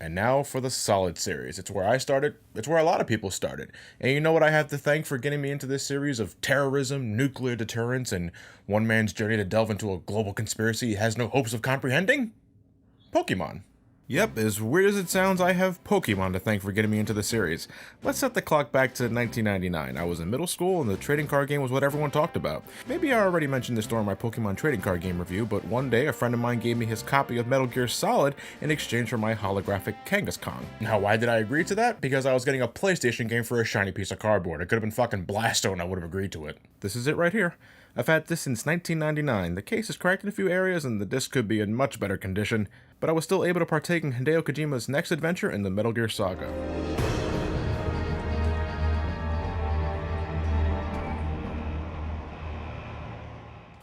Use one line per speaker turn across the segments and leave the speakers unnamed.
And now for the Solid series. It's where I started, it's where a lot of people started. And you know what I have to thank for getting me into this series of terrorism, nuclear deterrence, and one man's journey to delve into a global conspiracy he has no hopes of comprehending? Pokemon. Yep, as weird as it sounds, I have Pokemon to thank for getting me into the series. Let's set the clock back to 1999. I was in middle school and the trading card game was what everyone talked about. Maybe I already mentioned this during my Pokemon trading card game review, but one day a friend of mine gave me his copy of Metal Gear Solid in exchange for my holographic Kangaskhan. Now why did I agree to that? Because I was getting a PlayStation game for a shiny piece of cardboard. It could have been fucking Blasto and I would have agreed to it. This is it right here. I've had this since 1999. The case is cracked in a few areas and the disc could be in much better condition, but I was still able to partake in Hideo Kojima's next adventure in the Metal Gear saga.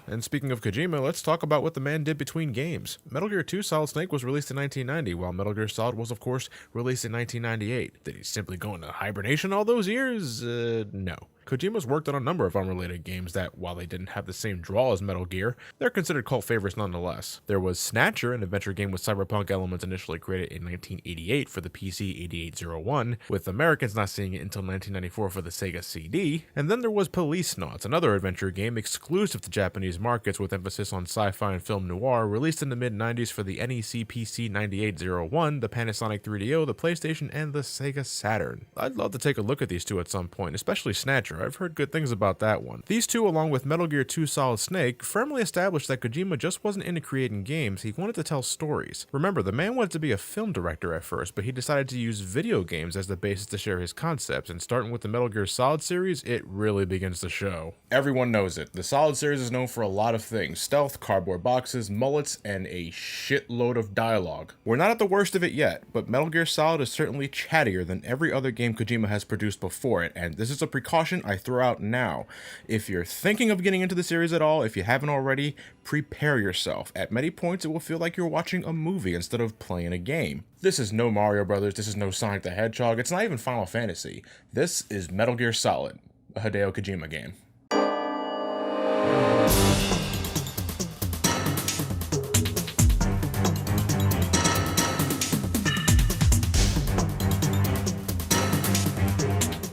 And speaking of Kojima, let's talk about what the man did between games. Metal Gear 2 Solid Snake was released in 1990, while Metal Gear Solid was of course released in 1998. Did he simply go into hibernation all those years? No. Kojima's worked on a number of unrelated games that, while they didn't have the same draw as Metal Gear, they're considered cult favorites nonetheless. There was Snatcher, an adventure game with cyberpunk elements initially created in 1988 for the PC 8801, with Americans not seeing it until 1994 for the Sega CD. And then there was Police Nauts, another adventure game exclusive to Japanese markets with emphasis on sci-fi and film noir, released in the mid-90s for the NEC PC 9801, the Panasonic 3DO, the PlayStation, and the Sega Saturn. I'd love to take a look at these two at some point, especially Snatcher. I've heard good things about that one. These two, along with Metal Gear 2 Solid Snake, firmly established that Kojima just wasn't into creating games, he wanted to tell stories. Remember, the man wanted to be a film director at first, but he decided to use video games as the basis to share his concepts, and starting with the Metal Gear Solid series, it really begins to show. Everyone knows it. The Solid series is known for a lot of things: stealth, cardboard boxes, mullets, and a shitload of dialogue. We're not at the worst of it yet, but Metal Gear Solid is certainly chattier than every other game Kojima has produced before it, and this is a precaution I throw out now. If you're thinking of getting into the series at all, if you haven't already, prepare yourself. At many points it will feel like you're watching a movie instead of playing a game. This is no Mario Brothers, this is no Sonic the Hedgehog, it's not even Final Fantasy. This is Metal Gear Solid, a Hideo Kojima game.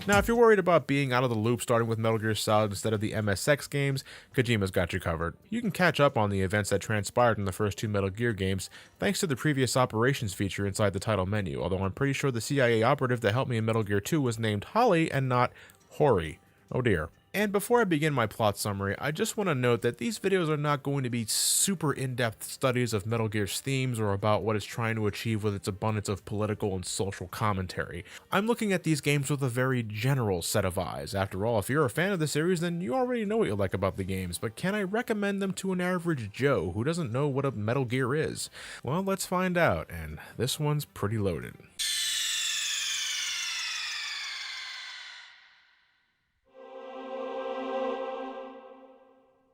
Now, if you're worried about being out of the loop starting with Metal Gear Solid instead of the MSX games, Kojima's got you covered. You can catch up on the events that transpired in the first two Metal Gear games thanks to the previous operations feature inside the title menu, although I'm pretty sure the CIA operative that helped me in Metal Gear 2 was named Holly and not Hori. Oh dear. And before I begin my plot summary, I just want to note that these videos are not going to be super in-depth studies of Metal Gear's themes or about what it's trying to achieve with its abundance of political and social commentary. I'm looking at these games with a very general set of eyes. After all, if you're a fan of the series, then you already know what you like about the games, but can I recommend them to an average Joe who doesn't know what a Metal Gear is? Well, let's find out, and this one's pretty loaded.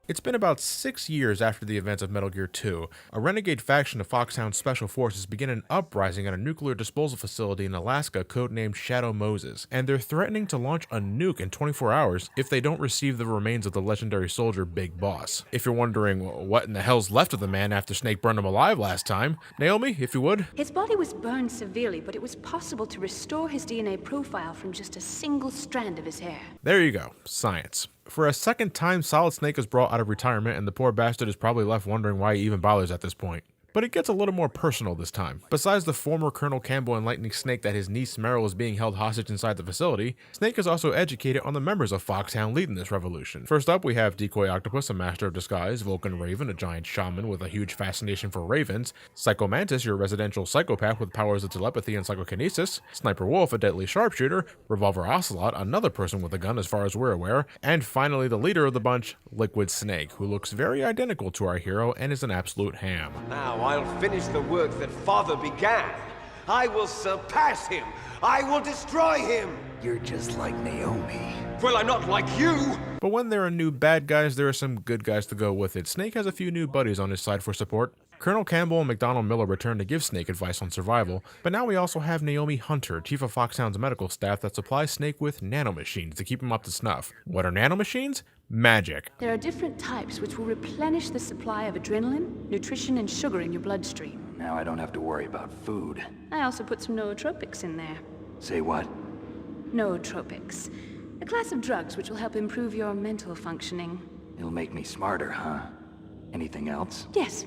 It's been about 6 years after the events of Metal Gear 2. A renegade faction of Foxhound Special Forces begin an uprising at a nuclear disposal facility in Alaska codenamed Shadow Moses, and they're threatening to launch a nuke in 24 hours if they don't receive the remains of the legendary soldier Big Boss. If you're wondering what in the hell's left of the man after Snake burned him alive last time, Naomi, if you would.
His body was burned severely, but it was possible to restore his DNA profile from just a single strand of his hair.
There you go, science. For a second time, Solid Snake is brought out of retirement, and the poor bastard is probably left wondering why he even bothers at this point. But it gets a little more personal this time. Besides the former Colonel Campbell enlightening Snake that his niece Meryl is being held hostage inside the facility, Snake is also educated on the members of Foxhound leading this revolution. First up, we have Decoy Octopus, a master of disguise, Vulcan Raven, a giant shaman with a huge fascination for ravens, Psycho Mantis, your residential psychopath with powers of telepathy and psychokinesis, Sniper Wolf, a deadly sharpshooter, Revolver Ocelot, another person with a gun as far as we're aware, and finally the leader of the bunch, Liquid Snake, who looks very identical to our hero and is an absolute ham.
Now I'll finish the work that Father began. I will surpass him. I will destroy him.
You're just like Naomi.
Well, I'm not like you.
But when there are new bad guys, there are some good guys to go with it. Snake has a few new buddies on his side for support. Colonel Campbell and McDonald Miller return to give Snake advice on survival, but now we also have Naomi Hunter, chief of Foxhound's medical staff that supplies Snake with nanomachines to keep him up to snuff. What are nanomachines? Magic.
There are different types which will replenish the supply of adrenaline, nutrition, and sugar in your bloodstream.
Now I don't have to worry about food.
I also put some nootropics in there.
Say what?
Nootropics. A class of drugs which will help improve your mental functioning.
It'll make me smarter, huh? Anything else?
Yes,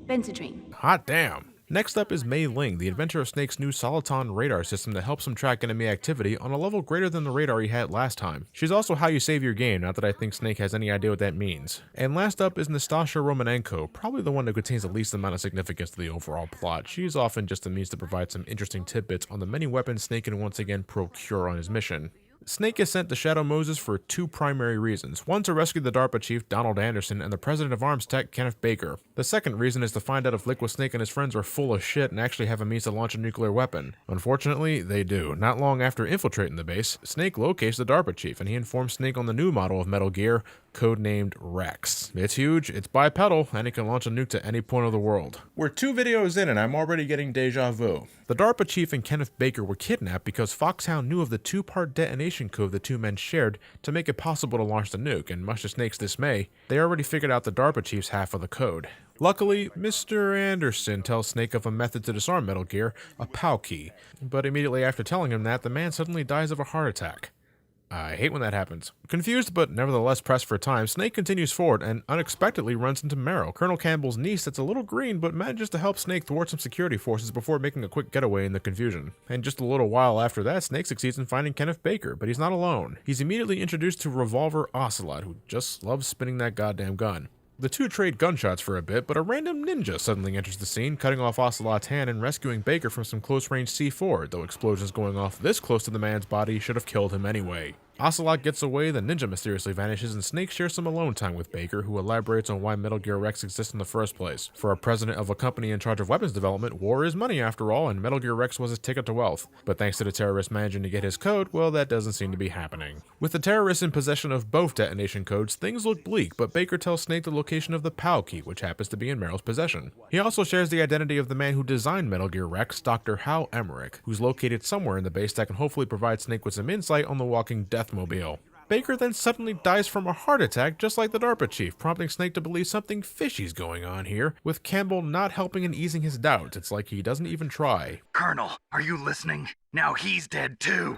Benzedrine.
Hot damn. Next up is Mei Ling, the inventor of Snake's new Soliton radar system that helps him track enemy activity on a level greater than the radar he had last time. She's also how you save your game, not that I think Snake has any idea what that means. And last up is Nastasha Romanenko, probably the one that contains the least amount of significance to the overall plot. She's often just a means to provide some interesting tidbits on the many weapons Snake can once again procure on his mission. Snake is sent to Shadow Moses for two primary reasons. One, to rescue the DARPA chief, Donald Anderson, and the president of Arms Tech, Kenneth Baker. The second reason is to find out if Liquid Snake and his friends are full of shit and actually have a means to launch a nuclear weapon. Unfortunately, they do. Not long after infiltrating the base, Snake locates the DARPA chief, and he informs Snake on the new model of Metal Gear, codenamed Rex. It's huge, it's bipedal, and it can launch a nuke to any point of the world. We're 2 videos in and I'm already getting deja vu. The DARPA chief and Kenneth Baker were kidnapped because Foxhound knew of the 2-part detonation code the two men shared to make it possible to launch the nuke, and much to Snake's dismay, they already figured out the DARPA chief's half of the code. Luckily, Mr. Anderson tells Snake of a method to disarm Metal Gear, a POW key, but immediately after telling him that, the man suddenly dies of a heart attack. I hate when that happens. Confused but nevertheless pressed for time, Snake continues forward and unexpectedly runs into Meryl, Colonel Campbell's niece that's a little green but manages to help Snake thwart some security forces before making a quick getaway in the confusion. And just a little while after that, Snake succeeds in finding Kenneth Baker, but he's not alone. He's immediately introduced to Revolver Ocelot, who just loves spinning that goddamn gun. The two trade gunshots for a bit, but a random ninja suddenly enters the scene, cutting off Ocelot's hand and rescuing Baker from some close-range C4, though explosions going off this close to the man's body should have killed him anyway. Ocelot gets away, the ninja mysteriously vanishes, and Snake shares some alone time with Baker, who elaborates on why Metal Gear Rex exists in the first place. For a president of a company in charge of weapons development, war is money after all, and Metal Gear Rex was his ticket to wealth. But thanks to the terrorist managing to get his code, well, that doesn't seem to be happening. With the terrorists in possession of both detonation codes, things look bleak, but Baker tells Snake the location of the POW key, which happens to be in Meryl's possession. He also shares the identity of the man who designed Metal Gear Rex, Dr. Hal Emmerich, who's located somewhere in the base that can hopefully provide Snake with some insight on the walking Deathmobile. Baker then suddenly dies from a heart attack just like the DARPA chief, prompting Snake to believe something fishy's going on here, with Campbell not helping and easing his doubts. It's like he doesn't even try.
Colonel, are you listening? Now he's dead too.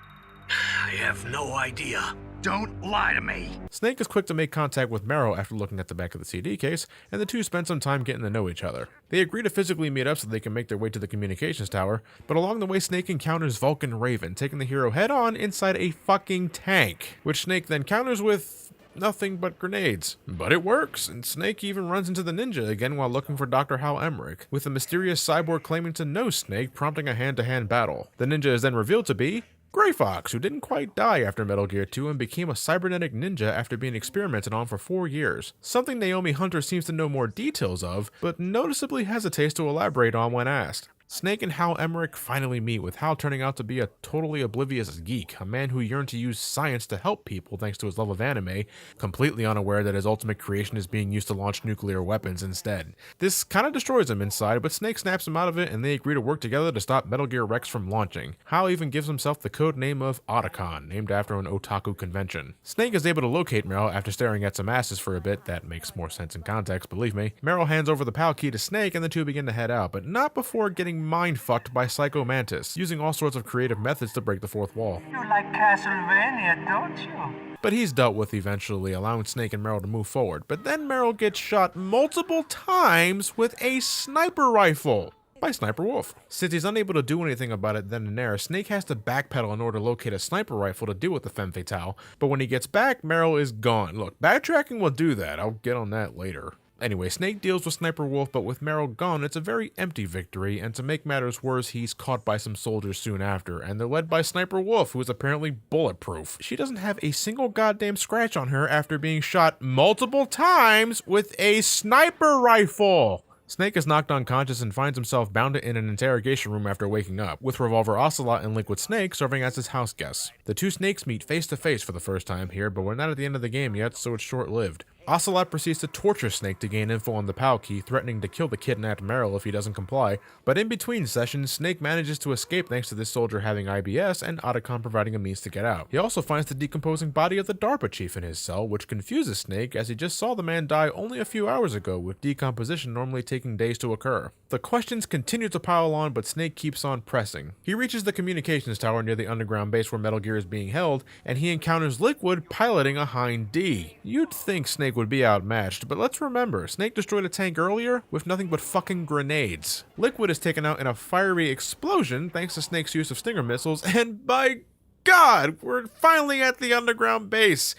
I have no idea. Don't lie to me.
Snake is quick to make contact with Meryl after looking at the back of the CD case, and the two spend some time getting to know each other. They agree to physically meet up so they can make their way to the communications tower, but along the way Snake encounters Vulcan Raven, taking the hero head on inside a fucking tank, which Snake then counters with nothing but grenades. But it works, and Snake even runs into the ninja again while looking for Dr. Hal Emmerich, with the mysterious cyborg claiming to know Snake, prompting a hand-to-hand battle. The ninja is then revealed to be Gray Fox, who didn't quite die after Metal Gear 2 and became a cybernetic ninja after being experimented on for 4 years. Something Naomi Hunter seems to know more details of, but noticeably hesitates to elaborate on when asked. Snake and Hal Emmerich finally meet, with Hal turning out to be a totally oblivious geek, a man who yearned to use science to help people thanks to his love of anime, completely unaware that his ultimate creation is being used to launch nuclear weapons instead. This kinda destroys him inside, but Snake snaps him out of it and they agree to work together to stop Metal Gear Rex from launching. Hal even gives himself the code name of Otacon, named after an otaku convention. Snake is able to locate Meryl after staring at some asses for a bit. That makes more sense in context, believe me. Meryl hands over the POW key to Snake and the two begin to head out, but not before getting mind-fucked by Psycho Mantis, using all sorts of creative methods to break the fourth wall.
You like Castlevania, don't you?
But he's dealt with eventually, allowing Snake and Meryl to move forward. But then Meryl gets shot multiple times with a sniper rifle by Sniper Wolf. Since he's unable to do anything about it then and there, Snake has to backpedal in order to locate a sniper rifle to deal with the femme fatale. But when he gets back, Meryl is gone. Look, backtracking will do that. I'll get on that later. Anyway, Snake deals with Sniper Wolf, but with Meryl gone, it's a very empty victory, and to make matters worse, he's caught by some soldiers soon after, and they're led by Sniper Wolf, who is apparently bulletproof. She doesn't have a single goddamn scratch on her after being shot multiple times with a sniper rifle! Snake is knocked unconscious and finds himself bound in an interrogation room after waking up, with Revolver Ocelot and Liquid Snake serving as his house guests. The two Snakes meet face to face for the first time here, but we're not at the end of the game yet, so it's short-lived. Ocelot proceeds to torture Snake to gain info on the PAL key, threatening to kill the kidnapped Meryl if he doesn't comply, but in between sessions, Snake manages to escape thanks to this soldier having IBS and Otacon providing a means to get out. He also finds the decomposing body of the DARPA chief in his cell, which confuses Snake as he just saw the man die only a few hours ago, with decomposition normally taking days to occur. The questions continue to pile on, but Snake keeps on pressing. He reaches the communications tower near the underground base where Metal Gear is being held, and he encounters Liquid piloting a Hind D. You'd think Snake would be outmatched, but let's remember, Snake destroyed a tank earlier with nothing but fucking grenades. Liquid is taken out in a fiery explosion thanks to Snake's use of Stinger missiles, and by God, we're finally at the underground base.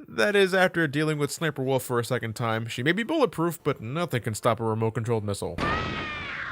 That is, after dealing with Sniper Wolf for a second time. She may be bulletproof, but nothing can stop a remote-controlled missile.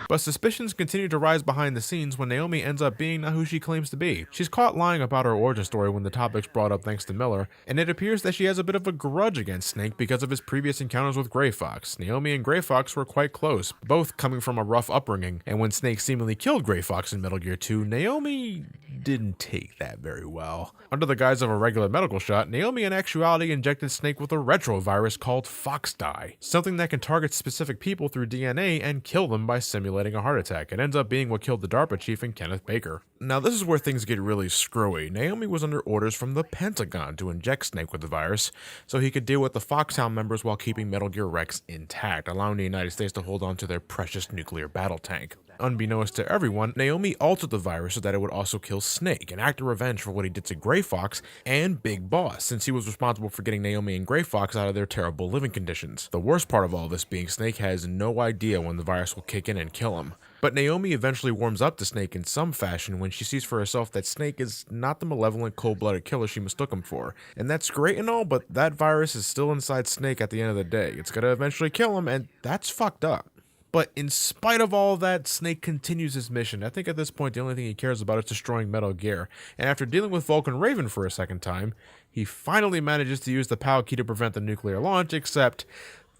But suspicions continue to rise behind the scenes when Naomi ends up being not who she claims to be. She's caught lying about her origin story when the topic's brought up thanks to Miller, and it appears that she has a bit of a grudge against Snake because of his previous encounters with Gray Fox. Naomi and Gray Fox were quite close, both coming from a rough upbringing, and when Snake seemingly killed Gray Fox in Metal Gear 2, Naomi didn't take that very well. Under the guise of a regular medical shot, Naomi in actuality injected Snake with a retrovirus called Fox Dye, something that can target specific people through DNA and kill them by simulating a heart attack. It ends up being what killed the DARPA chief and Kenneth Baker. Now this is where things get really screwy. Naomi was under orders from the Pentagon to inject Snake with the virus, so he could deal with the Foxhound members while keeping Metal Gear Rex intact, allowing the United States to hold on to their precious nuclear battle tank. Unbeknownst to everyone, Naomi altered the virus so that it would also kill Snake, an act of revenge for what he did to Gray Fox and Big Boss, since he was responsible for getting Naomi and Gray Fox out of their terrible living conditions. The worst part of all this being Snake has no idea when the virus will kick in and kill him. But Naomi eventually warms up to Snake in some fashion when she sees for herself that Snake is not the malevolent, cold-blooded killer she mistook him for. And that's great and all, but that virus is still inside Snake at the end of the day. It's gonna eventually kill him, and that's fucked up. But in spite of all that, Snake continues his mission. I think at this point the only thing he cares about is destroying Metal Gear. And after dealing with Vulcan Raven for a second time, he finally manages to use the PAL key to prevent the nuclear launch, except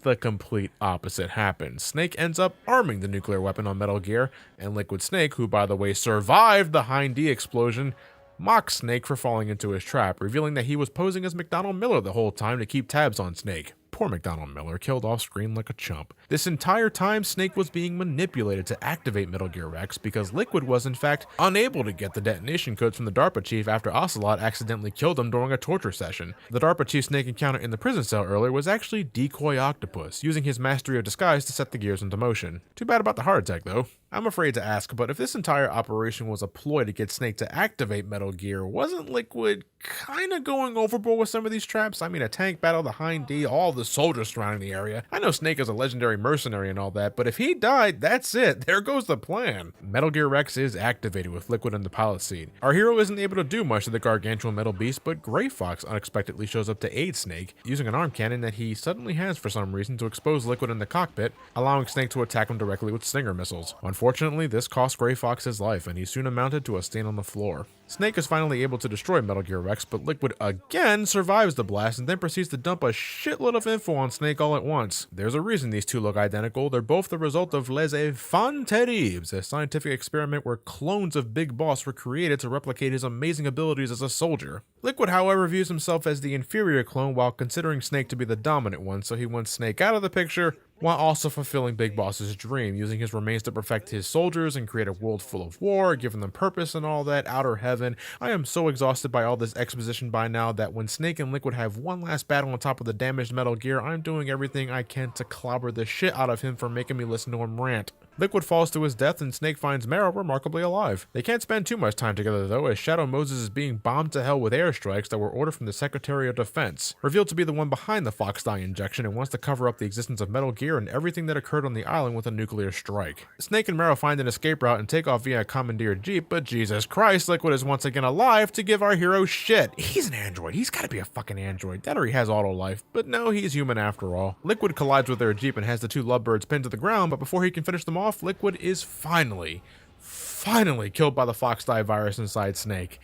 the complete opposite happens. Snake ends up arming the nuclear weapon on Metal Gear, and Liquid Snake, who by the way survived the Hind D explosion, mocks Snake for falling into his trap, revealing that he was posing as McDonald Miller the whole time to keep tabs on Snake. Poor McDonald Miller, killed off screen like a chump. This entire time, Snake was being manipulated to activate Metal Gear Rex because Liquid was in fact unable to get the detonation codes from the DARPA chief after Ocelot accidentally killed him during a torture session. The DARPA chief Snake encounter in the prison cell earlier was actually Decoy Octopus, using his mastery of disguise to set the gears into motion. Too bad about the heart attack though. I'm afraid to ask, but if this entire operation was a ploy to get Snake to activate Metal Gear, wasn't Liquid kinda going overboard with some of these traps? I mean, a tank battle, the Hind D, all the soldiers surrounding the area. I know Snake is a legendary mercenary and all that, but if he died, that's it. There goes the plan. Metal Gear Rex is activated with Liquid in the pilot seat. Our hero isn't able to do much to the gargantuan metal beast, but Gray Fox unexpectedly shows up to aid Snake, using an arm cannon that he suddenly has for some reason to expose Liquid in the cockpit, allowing Snake to attack him directly with Stinger missiles. Unfortunately, this cost Gray Fox his life, and he soon amounted to a stain on the floor. Snake is finally able to destroy Metal Gear Rex, but Liquid again survives the blast and then proceeds to dump a shitload of info on Snake all at once. There's a reason these two look identical. They're both the result of Les Enfants Terribles, a scientific experiment where clones of Big Boss were created to replicate his amazing abilities as a soldier. Liquid, however, views himself as the inferior clone while considering Snake to be the dominant one, so he wants Snake out of the picture while also fulfilling Big Boss's dream, using his remains to perfect his soldiers and create a world full of war, giving them purpose and all that, outer heaven. I am so exhausted by all this exposition by now that when Snake and Liquid have one last battle on top of the damaged Metal Gear, I'm doing everything I can to clobber the shit out of him for making me listen to him rant. Liquid falls to his death and Snake finds Meryl remarkably alive. They can't spend too much time together though, as Shadow Moses is being bombed to hell with airstrikes that were ordered from the Secretary of Defense, revealed to be the one behind the Fox Dye injection and wants to cover up the existence of Metal Gear and everything that occurred on the island with a nuclear strike. Snake and Meryl find an escape route and take off via a commandeered jeep, but Jesus Christ, Liquid is once again alive to give our hero shit. He's an android. He's gotta be a fucking android. That or he has auto life, but no, he's human after all. Liquid collides with their jeep and has the two lovebirds pinned to the ground, but before he can finish them off, Liquid is finally killed by the Fox Dye virus inside Snake.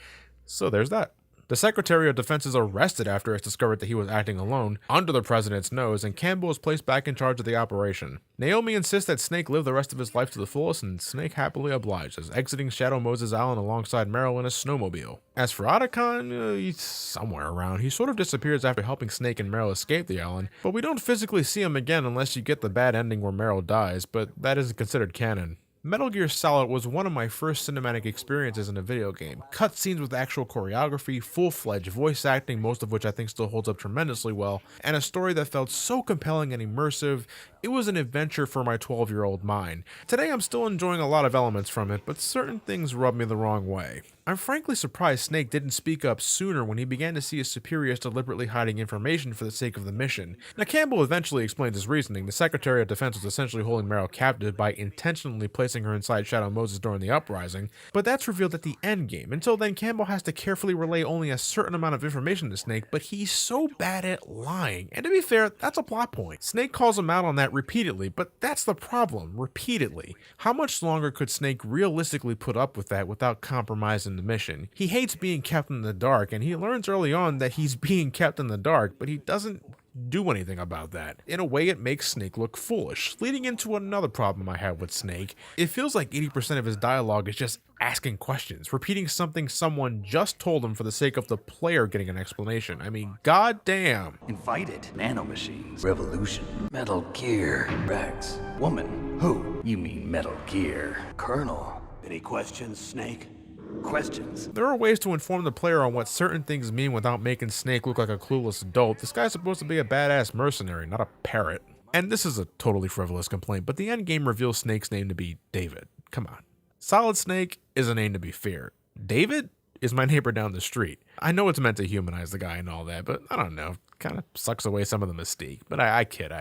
So there's that. The Secretary of Defense is arrested after it's discovered that he was acting alone under the president's nose, and Campbell is placed back in charge of the operation. Naomi insists that Snake live the rest of his life to the fullest, and Snake happily obliges, exiting Shadow Moses Island alongside Meryl in a snowmobile. As for Otacon, he's somewhere around. He sort of disappears after helping Snake and Meryl escape the island, but we don't physically see him again unless you get the bad ending where Meryl dies, but that isn't considered canon. Metal Gear Solid was one of my first cinematic experiences in a video game. Cutscenes with actual choreography, full-fledged voice acting, most of which I think still holds up tremendously well, and a story that felt so compelling and immersive. It was an adventure for my 12-year-old mind. Today I'm still enjoying a lot of elements from it, but certain things rub me the wrong way. I'm frankly surprised Snake didn't speak up sooner when he began to see his superiors deliberately hiding information for the sake of the mission. Now, Campbell eventually explained his reasoning. The Secretary of Defense was essentially holding Meryl captive by intentionally placing her inside Shadow Moses during the uprising, but that's revealed at the end game. Until then, Campbell has to carefully relay only a certain amount of information to Snake, but he's so bad at lying. And to be fair, that's a plot point. Snake calls him out on that repeatedly, but that's the problem, repeatedly. How much longer could Snake realistically put up with that without compromising the mission? He hates being kept in the dark, and he learns early on that he's being kept in the dark, but he doesn't do anything about that. In a way, it makes Snake look foolish. Leading into another problem I have with Snake, it feels like 80% of his dialogue is just asking questions, repeating something someone just told him for the sake of the player getting an explanation. I mean, goddamn.
Invited. Nanomachines. Revolution. Metal Gear. Rex. Woman. Who? You mean Metal Gear. Colonel.
Any questions, Snake?
Questions.
There are ways to inform the player on what certain things mean without making Snake look like a clueless adult. This guy's supposed to be a badass mercenary, not a parrot. And this is a totally frivolous complaint, but the endgame reveals Snake's name to be David. Come on. Solid Snake is a name to be feared. David is my neighbor down the street. I know it's meant to humanize the guy and all that, but I don't know. Kind of sucks away some of the mystique. But I kid.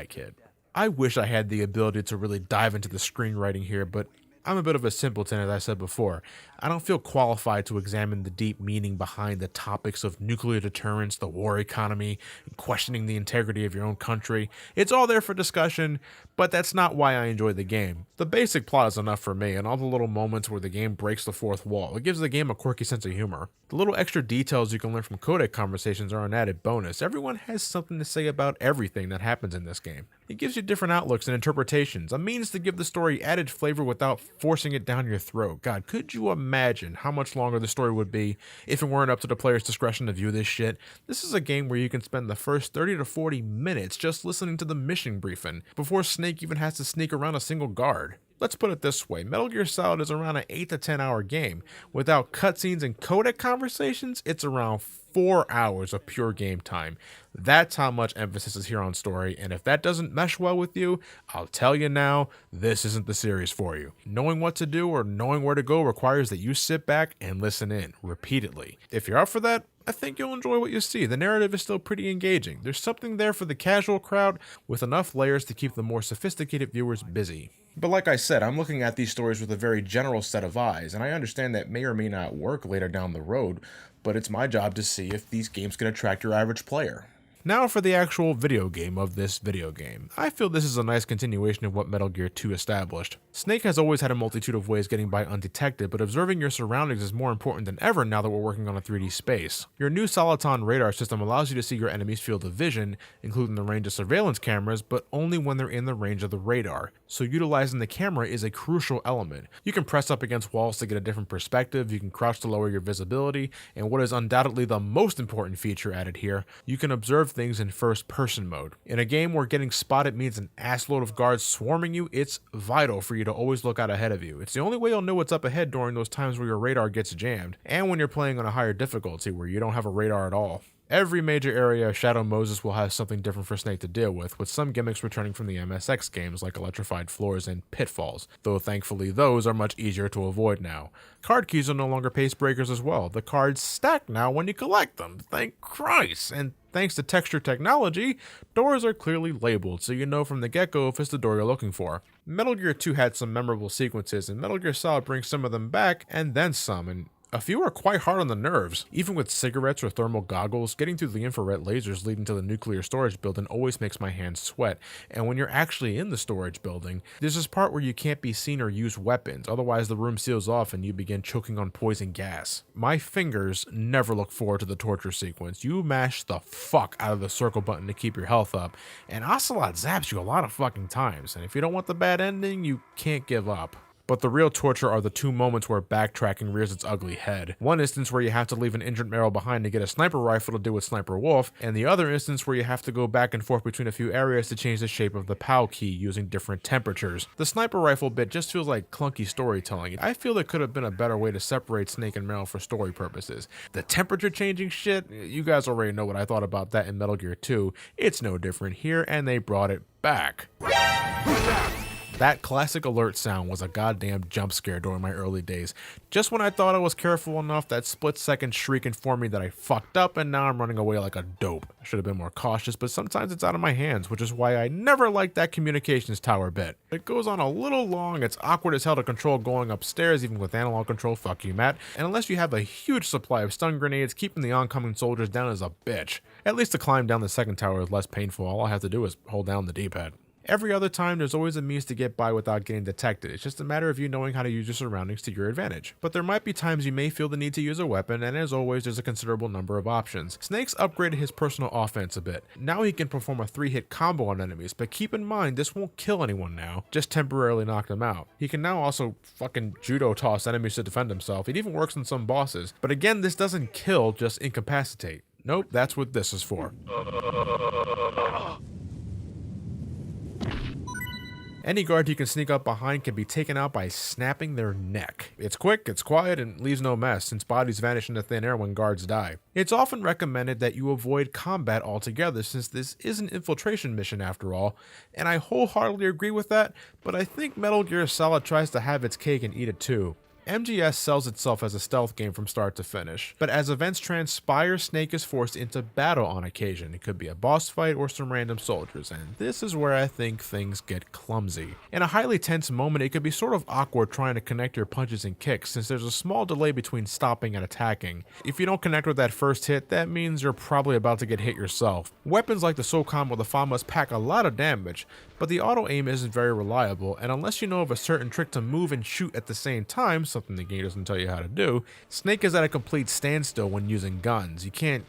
I wish I had the ability to really dive into the screenwriting here, but I'm a bit of a simpleton, as I said before. I don't feel qualified to examine the deep meaning behind the topics of nuclear deterrence, the war economy, and questioning the integrity of your own country. It's all there for discussion, but that's not why I enjoy the game. The basic plot is enough for me, and all the little moments where the game breaks the fourth wall. It gives the game a quirky sense of humor. The little extra details you can learn from codec conversations are an added bonus. Everyone has something to say about everything that happens in this game. It gives you different outlooks and interpretations, a means to give the story added flavor without forcing it down your throat. God, could you imagine how much longer the story would be if it weren't up to the player's discretion to view this shit? This is a game where you can spend the first 30 to 40 minutes just listening to the mission briefing before Snake even has to sneak around a single guard. Let's put it this way, Metal Gear Solid is around an 8 to 10 hour game. Without cutscenes and codec conversations, it's around 4 hours of pure game time. That's how much emphasis is here on story, and if that doesn't mesh well with you, I'll tell you now, this isn't the series for you. Knowing what to do or knowing where to go requires that you sit back and listen in, repeatedly. If you're up for that, I think you'll enjoy what you see. The narrative is still pretty engaging. There's something there for the casual crowd with enough layers to keep the more sophisticated viewers busy. But like I said, I'm looking at these stories with a very general set of eyes, and I understand that may or may not work later down the road, but it's my job to see if these games can attract your average player. Now for the actual video game of this video game. I feel this is a nice continuation of what Metal Gear 2 established. Snake has always had a multitude of ways getting by undetected, but observing your surroundings is more important than ever now that we're working on a 3D space. Your new Soliton radar system allows you to see your enemy's field of vision, including the range of surveillance cameras, but only when they're in the range of the radar. So utilizing the camera is a crucial element. You can press up against walls to get a different perspective, you can crouch to lower your visibility, and what is undoubtedly the most important feature added here, you can observe things in first-person mode. In a game where getting spotted means an assload of guards swarming you, it's vital for you to always look out ahead of you. It's the only way you'll know what's up ahead during those times where your radar gets jammed, and when you're playing on a higher difficulty where you don't have a radar at all. Every major area of Shadow Moses will have something different for Snake to deal with some gimmicks returning from the MSX games like electrified floors and pitfalls, though thankfully those are much easier to avoid now. Card keys are no longer pace breakers as well. The cards stack now when you collect them, thank Christ, and thanks to texture technology, doors are clearly labeled so you know from the get-go if it's the door you're looking for. Metal Gear 2 had some memorable sequences, and Metal Gear Solid brings some of them back and then some, and A few are quite hard on the nerves. Even with cigarettes or thermal goggles, getting through the infrared lasers leading to the nuclear storage building always makes my hands sweat. And when you're actually in the storage building, there's this part where you can't be seen or use weapons, otherwise the room seals off and you begin choking on poison gas. My fingers never look forward to the torture sequence. You mash the fuck out of the circle button to keep your health up, and Ocelot zaps you a lot of fucking times, and if you don't want the bad ending, you can't give up. But the real torture are the two moments where backtracking rears its ugly head. One instance where you have to leave an injured Meryl behind to get a sniper rifle to do with Sniper Wolf, and the other instance where you have to go back and forth between a few areas to change the shape of the POW key using different temperatures. The sniper rifle bit just feels like clunky storytelling. I feel there could have been a better way to separate Snake and Meryl for story purposes. The temperature changing shit, you guys already know what I thought about that in Metal Gear 2. It's no different here, and they brought it back. That classic alert sound was a goddamn jump scare during my early days. Just when I thought I was careful enough, that split-second shriek informed me that I fucked up and now I'm running away like a dope. I should have been more cautious, but sometimes it's out of my hands, which is why I never liked that communications tower bit. It goes on a little long, it's awkward as hell to control going upstairs even with analog control, fuck you Matt, and unless you have a huge supply of stun grenades, keeping the oncoming soldiers down is a bitch. At least to climb down the second tower is less painful, all I have to do is hold down the D-pad. Every other time, there's always a means to get by without getting detected. It's just a matter of you knowing how to use your surroundings to your advantage. But there might be times you may feel the need to use a weapon, and as always, there's a considerable number of options. Snake's upgraded his personal offense a bit. Now he can perform a 3-hit combo on enemies, but keep in mind, this won't kill anyone now, just temporarily knock them out. He can now also fucking judo toss enemies to defend himself. It even works on some bosses. But again, this doesn't kill, just incapacitate. Nope, that's what this is for. Any guard you can sneak up behind can be taken out by snapping their neck. It's quick, it's quiet, and leaves no mess, since bodies vanish into thin air when guards die. It's often recommended that you avoid combat altogether, since this is an infiltration mission after all, and I wholeheartedly agree with that, but I think Metal Gear Solid tries to have its cake and eat it too. MGS sells itself as a stealth game from start to finish, but as events transpire, Snake is forced into battle on occasion. It could be a boss fight or some random soldiers, and this is where I think things get clumsy. In a highly tense moment, it could be sort of awkward trying to connect your punches and kicks, since there's a small delay between stopping and attacking. If you don't connect with that first hit, that means you're probably about to get hit yourself. Weapons like the SOCOM or the FAMAS pack a lot of damage, but the auto aim isn't very reliable, and unless you know of a certain trick to move and shoot at the same time, something the game doesn't tell you how to do, Snake is at a complete standstill when using guns. You can't,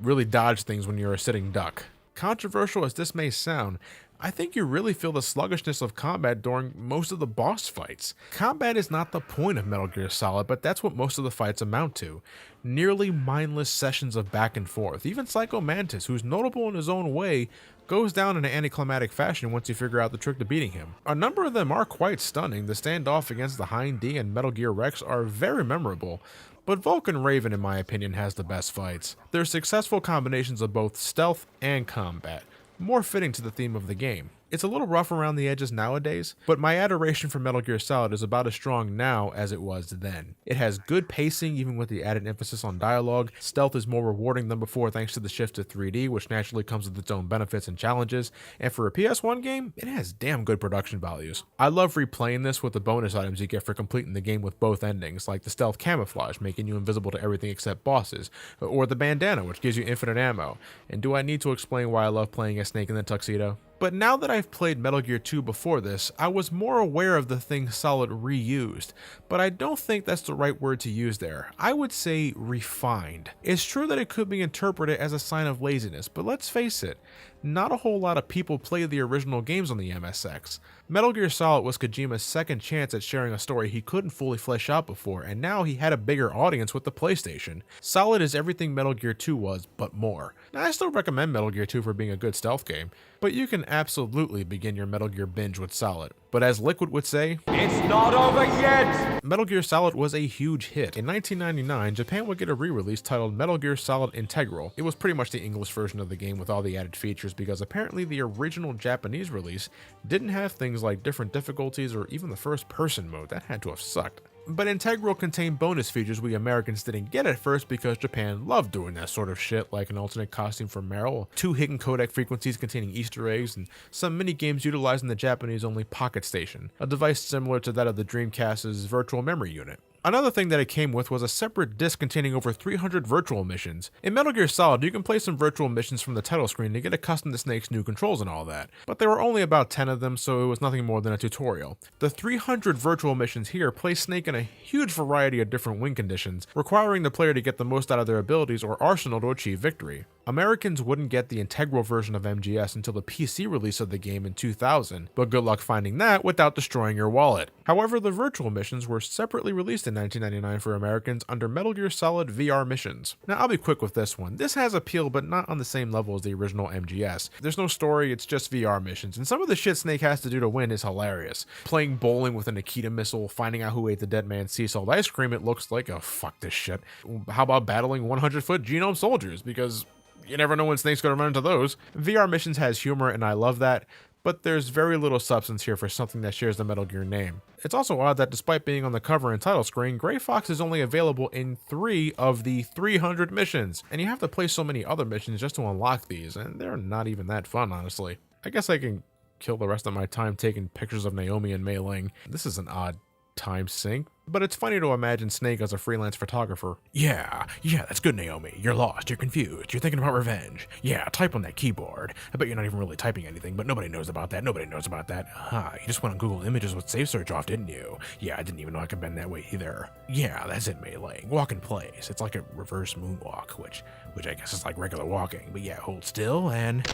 really dodge things when you're a sitting duck. Controversial as this may sound, I think you really feel the sluggishness of combat during most of the boss fights. Combat is not the point of Metal Gear Solid, but that's what most of the fights amount to. Nearly mindless sessions of back and forth. Even Psycho Mantis, who's notable in his own way, goes down in an anticlimactic fashion once you figure out the trick to beating him. A number of them are quite stunning. The standoff against the Hind D and Metal Gear Rex are very memorable. But Vulcan Raven, in my opinion, has the best fights. They're successful combinations of both stealth and combat, more fitting to the theme of the game. It's a little rough around the edges nowadays, but my adoration for Metal Gear Solid is about as strong now as it was then. It has good pacing even with the added emphasis on dialogue. Stealth is more rewarding than before thanks to the shift to 3D, which naturally comes with its own benefits and challenges. And for a PS1 game, it has damn good production values. I love replaying this with the bonus items you get for completing the game with both endings, like the stealth camouflage, making you invisible to everything except bosses, or the bandana, which gives you infinite ammo. And do I need to explain why I love playing as Snake in the tuxedo? But now that I've played Metal Gear 2 before this, I was more aware of the things Solid reused, but I don't think that's the right word to use there. I would say refined. It's true that it could be interpreted as a sign of laziness, but let's face it, not a whole lot of people play the original games on the MSX. Metal Gear Solid was Kojima's second chance at sharing a story he couldn't fully flesh out before, and now he had a bigger audience with the PlayStation. Solid is everything Metal Gear 2 was, but more. Now, I still recommend Metal Gear 2 for being a good stealth game, but you can absolutely begin your Metal Gear binge with Solid. But as Liquid would say,
it's not over yet!
Metal Gear Solid was a huge hit. In 1999, Japan would get a re-release titled Metal Gear Solid Integral. It was pretty much the English version of the game with all the added features because apparently the original Japanese release didn't have things like different difficulties or even the first-person mode. That had to have sucked. But Integral contained bonus features we Americans didn't get at first because Japan loved doing that sort of shit, like an alternate costume for Meryl, 2 hidden codec frequencies containing Easter eggs, and some mini-games utilizing the Japanese-only Pocket Station, a device similar to that of the Dreamcast's virtual memory unit. Another thing that it came with was a separate disc containing over 300 virtual missions. In Metal Gear Solid, you can play some virtual missions from the title screen to get accustomed to Snake's new controls and all that, but there were only about 10 of them, so it was nothing more than a tutorial. The 300 virtual missions here place Snake in a huge variety of different win conditions, requiring the player to get the most out of their abilities or arsenal to achieve victory. Americans wouldn't get the integral version of MGS until the PC release of the game in 2000, but good luck finding that without destroying your wallet. However, the virtual missions were separately released in 1999 for Americans under Metal Gear Solid VR missions. Now, I'll be quick with this one. This has appeal, but not on the same level as the original MGS. There's no story, it's just VR missions, and some of the shit Snake has to do to win is hilarious. Playing bowling with a Nikita missile, finding out who ate the dead man's sea salt ice cream, it looks like, oh fuck this shit. How about battling 100-foot genome soldiers? Because you never know when Snake's gonna run into those. VR missions has humor, and I love that, but there's very little substance here for something that shares the Metal Gear name. It's also odd that despite being on the cover and title screen, Gray Fox is only available in 3 of the 300 missions, and you have to play so many other missions just to unlock these, and they're not even that fun, honestly. I guess I can kill the rest of my time taking pictures of Naomi and Mei Ling. This is an odd time sink, but it's funny to imagine Snake as a freelance photographer. Yeah, that's good, Naomi. You're lost, you're confused, you're thinking about revenge. Yeah, type on that keyboard. I bet you're not even really typing anything, but nobody knows about that, Aha, you just went on Google Images with Safe Search off, didn't you? Yeah, I didn't even know I could bend that way either. Yeah, that's it, Mei Ling. Walk in place. It's like a reverse moonwalk, which I guess is like regular walking, but yeah, hold still and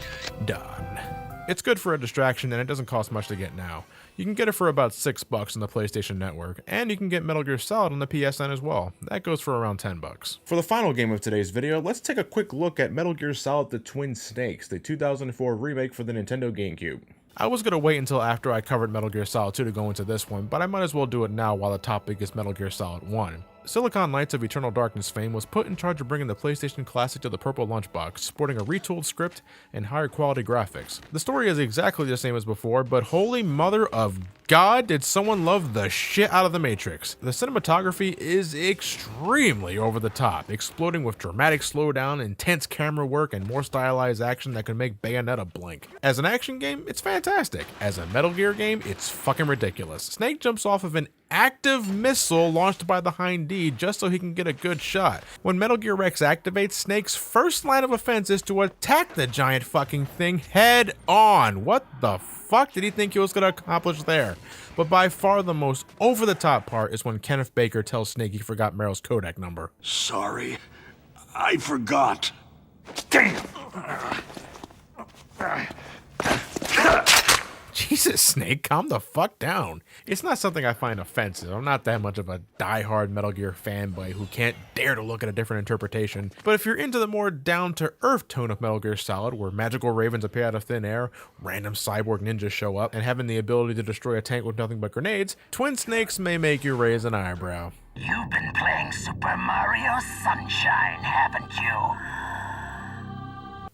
done. It's good for a distraction, and it doesn't cost much to get now. You can get it for about $6 on the PlayStation Network, and you can get Metal Gear Solid on the PSN as well. That goes for around $10. For the final game of today's video, let's take a quick look at Metal Gear Solid The Twin Snakes, the 2004 remake for the Nintendo GameCube. I was going to wait until after I covered Metal Gear Solid 2 to go into this one, but I might as well do it now while the topic is Metal Gear Solid 1. Silicon Knights of Eternal Darkness fame was put in charge of bringing the PlayStation Classic to the purple lunchbox, sporting a retooled script and higher quality graphics. The story is exactly the same as before, but holy mother of God, did someone love the shit out of The Matrix. The cinematography is extremely over the top, exploding with dramatic slowdown, intense camera work, and more stylized action that can make Bayonetta blink. As an action game, it's fantastic. As a Metal Gear game, it's fucking ridiculous. Snake jumps off of an active missile launched by the Hind D just so he can get a good shot. When Metal Gear Rex activates, Snake's first line of offense is to attack the giant fucking thing head on. What the fuck did he think he was going to accomplish there? But by far the most over-the-top part is when Kenneth Baker tells Snake he forgot Meryl's Kodak number.
Sorry, I forgot. Damn!
Jesus, Snake, calm the fuck down. It's not something I find offensive. I'm not that much of a die-hard Metal Gear fanboy who can't dare to look at a different interpretation. But if you're into the more down-to-earth tone of Metal Gear Solid, where magical ravens appear out of thin air, random cyborg ninjas show up, and having the ability to destroy a tank with nothing but grenades, Twin Snakes may make you raise an eyebrow.
You've been playing Super Mario Sunshine, haven't you?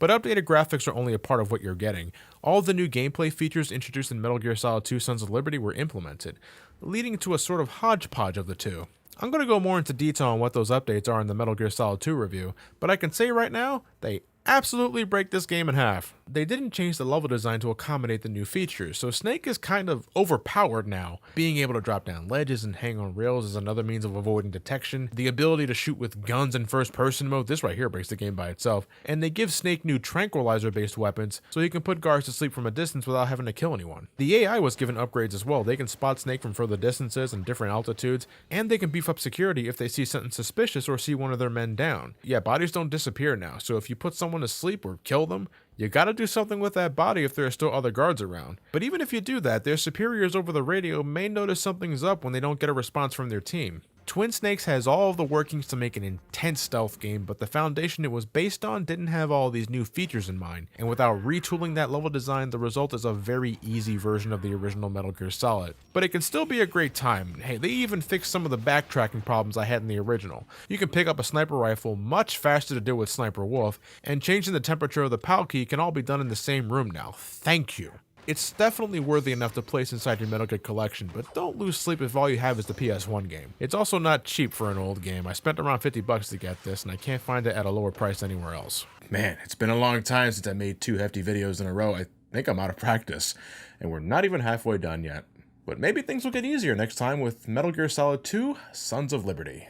But updated graphics are only a part of what you're getting. All the new gameplay features introduced in Metal Gear Solid 2 Sons of Liberty were implemented, leading to a sort of hodgepodge of the two. I'm going to go more into detail on what those updates are in the Metal Gear Solid 2 review, but I can say right now, they absolutely break this game in half. They didn't change the level design to accommodate the new features, so Snake is kind of overpowered now. Being able to drop down ledges and hang on rails is another means of avoiding detection. The ability to shoot with guns in first person mode, this right here breaks the game by itself. And they give Snake new tranquilizer based weapons, so he can put guards to sleep from a distance without having to kill anyone. The AI was given upgrades as well. They can spot Snake from further distances and different altitudes, and they can beef up security if they see something suspicious or see one of their men down. Yeah, bodies don't disappear now, so if you put someone to sleep or kill them, you gotta do something with that body if there are still other guards around. But even if you do that, their superiors over the radio may notice something's up when they don't get a response from their team. Twin Snakes has all of the workings to make an intense stealth game, but the foundation it was based on didn't have all these new features in mind, and without retooling that level design, the result is a very easy version of the original Metal Gear Solid. But it can still be a great time. Hey, they even fixed some of the backtracking problems I had in the original. You can pick up a sniper rifle much faster to deal with Sniper Wolf, and changing the temperature of the PAL key can all be done in the same room now. Thank you. It's definitely worthy enough to place inside your Metal Gear collection, but don't lose sleep if all you have is the PS1 game. It's also not cheap for an old game. I spent around $50 to get this, and I can't find it at a lower price anywhere else. Man, it's been a long time since I made 2 hefty videos in a row. I think I'm out of practice, and we're not even halfway done yet. But maybe things will get easier next time with Metal Gear Solid 2: Sons of Liberty.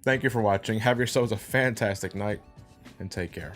Thank you for watching. Have yourselves a fantastic night, and take care.